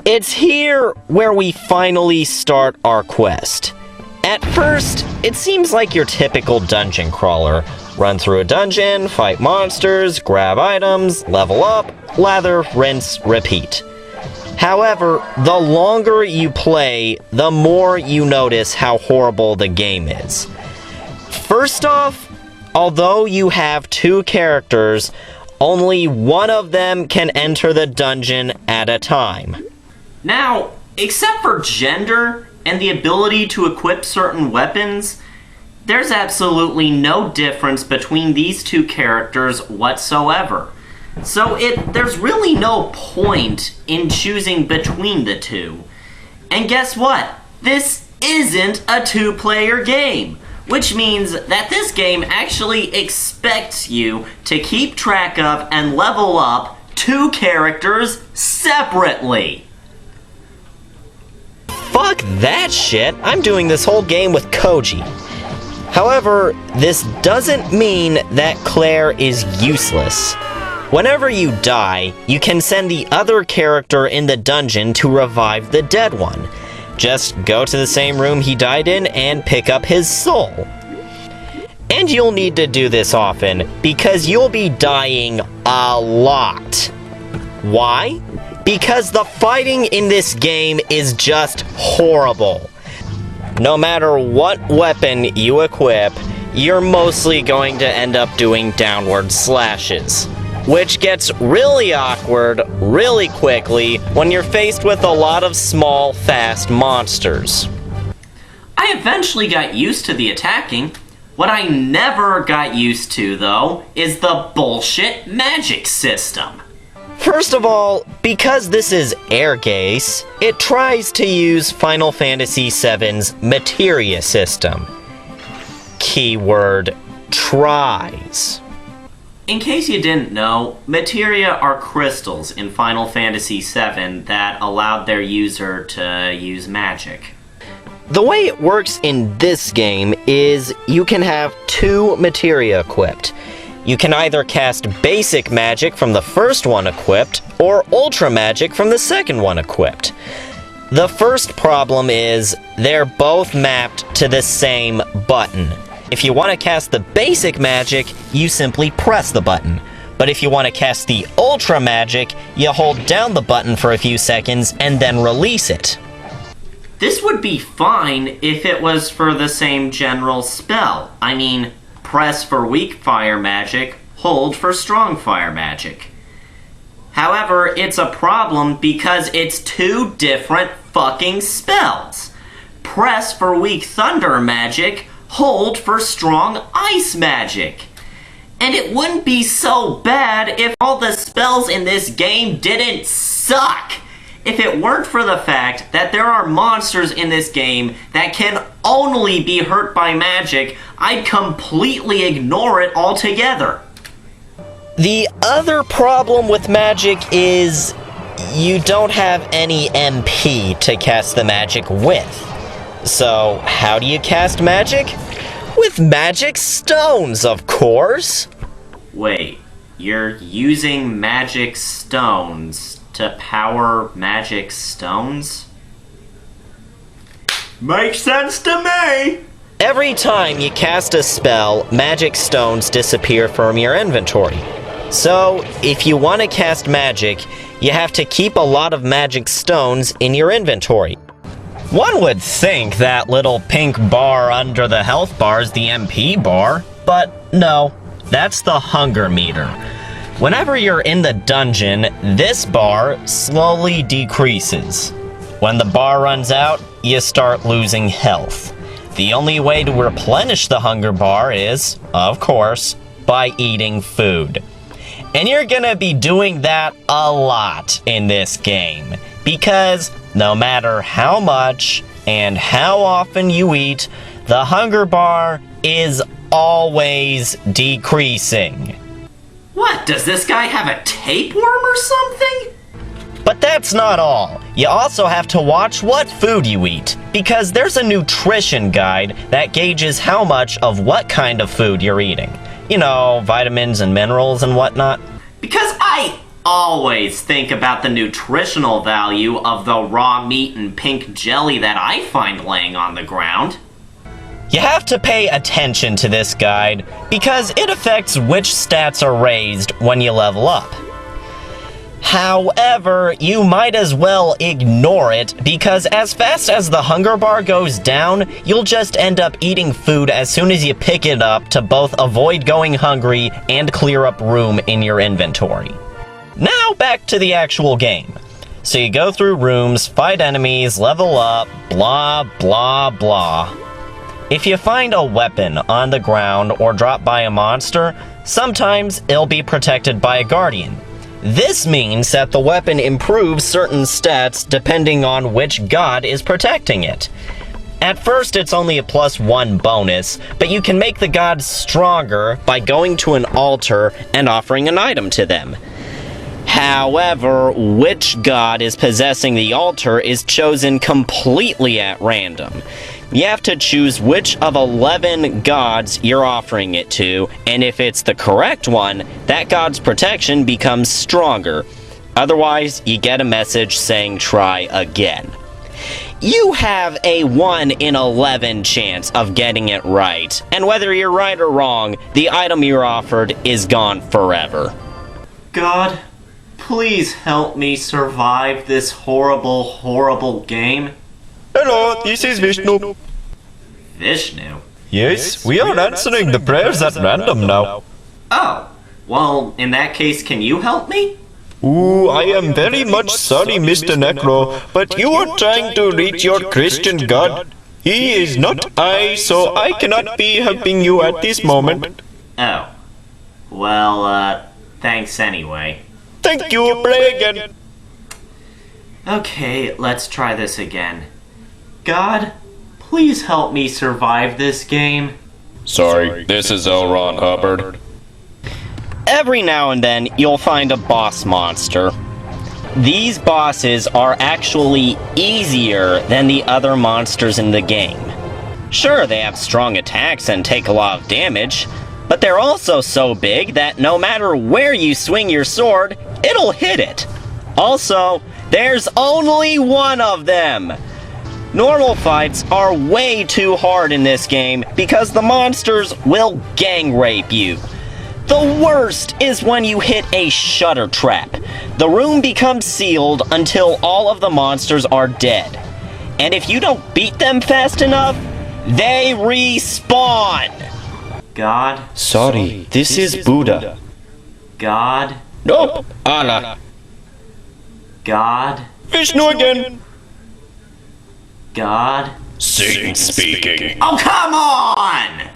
It's here where we finally start our quest. At first, it seems like your typical dungeon crawler. Run through a dungeon, fight monsters, grab items, level up, lather, rinse, repeat. However, the longer you play, the more you notice how horrible the game is. First off, although you have two characters, only one of them can enter the dungeon at a time. Now, except for gender and the ability to equip certain weapons, there's absolutely no difference between these two characters whatsoever. So there's really no point in choosing between the two. And guess what? This isn't a two-player game, which means that this game actually expects you to keep track of and level up two characters separately. Fuck that shit! I'm doing this whole game with Koji. However, this doesn't mean that Claire is useless. Whenever you die, you can send the other character in the dungeon to revive the dead one. Just go to the same room he died in and pick up his soul. And you'll need to do this often, because you'll be dying a lot. Why? Because the fighting in this game is just horrible. No matter what weapon you equip, you're mostly going to end up doing downward slashes, which gets really awkward really quickly when you're faced with a lot of small, fast monsters. I eventually got used to the attacking. What I never got used to, though, is the bullshit magic system. First of all, because this is Ehrgeiz, it tries to use Final Fantasy VII's materia system. Keyword, tries. In case you didn't know, materia are crystals in Final Fantasy VII that allowed their user to use magic. The way it works in this game is you can have two materia equipped. You can either cast basic magic from the first one equipped, or ultra magic from the second one equipped. The first problem is they're both mapped to the same button. If you want to cast the basic magic, you simply press the button. But if you want to cast the ultra magic, you hold down the button for a few seconds and then release it. This would be fine if it was for the same general spell. I mean, press for weak fire magic, hold for strong fire magic. However, it's a problem because it's two different fucking spells. Press for weak thunder magic, hold for strong ice magic. And it wouldn't be so bad if all the spells in this game didn't suck. If it weren't for the fact that there are monsters in this game that can only be hurt by magic, I'd completely ignore it altogether. The other problem with magic is you don't have any MP to cast the magic with. So, how do you cast magic? With magic stones, of course! Wait, you're using magic stones to power magic stones? Makes sense to me! Every time you cast a spell, magic stones disappear from your inventory. So, if you want to cast magic, you have to keep a lot of magic stones in your inventory. One would think that little pink bar under the health bar is the MP bar, but no, that's the hunger meter. Whenever you're in the dungeon, this bar slowly decreases. When the bar runs out, you start losing health. The only way to replenish the hunger bar is, of course, by eating food. And you're gonna be doing that a lot in this game, because no matter how much and how often you eat, the hunger bar is always decreasing. What, does this guy have a tapeworm or something? But that's not all. You also have to watch what food you eat, because there's a nutrition guide that gauges how much of what kind of food you're eating. You know, vitamins and minerals and whatnot. Because I always think about the nutritional value of the raw meat and pink jelly that I find laying on the ground. You have to pay attention to this guide because it affects which stats are raised when you level up. However, you might as well ignore it because as fast as the hunger bar goes down, you'll just end up eating food as soon as you pick it up to both avoid going hungry and clear up room in your inventory. Now back to the actual game. So you go through rooms, fight enemies, level up, blah blah blah. If you find a weapon on the ground or drop by a monster, sometimes it'll be protected by a guardian. This means that the weapon improves certain stats depending on which god is protecting it. At first it's only a +1 bonus, but you can make the gods stronger by going to an altar and offering an item to them. However, which god is possessing the altar is chosen completely at random. You have to choose which of 11 gods you're offering it to, and if it's the correct one, that god's protection becomes stronger. Otherwise, you get a message saying try again. You have a 1 in 11 chance of getting it right, and whether you're right or wrong, the item you're offered is gone forever. God, please help me survive this horrible, horrible game. Hello, this is Vishnu. Vishnu? Yes, we are answering the prayers at random now. Oh, well, in that case, can you help me? Ooh, I am very much sorry, Mr. Necro, but you are trying to reach your Christian God. He is not I, so I cannot be helping you at this moment. Oh. Well, thanks anyway. Thank you, pray again. Okay, let's try this again. God, please help me survive this game. Sorry, this is L. Ron Hubbard. Every now and then, you'll find a boss monster. These bosses are actually easier than the other monsters in the game. Sure, they have strong attacks and take a lot of damage, but they're also so big that no matter where you swing your sword, it'll hit it. Also, there's only one of them! Normal fights are way too hard in this game because the monsters will gang rape you. The worst is when you hit a shutter trap. The room becomes sealed until all of the monsters are dead. And if you don't beat them fast enough, they respawn! God? Sorry, this is Buddha. God? Nope, Allah. God? Vishnu again. God? Satan speaking. Oh, come on!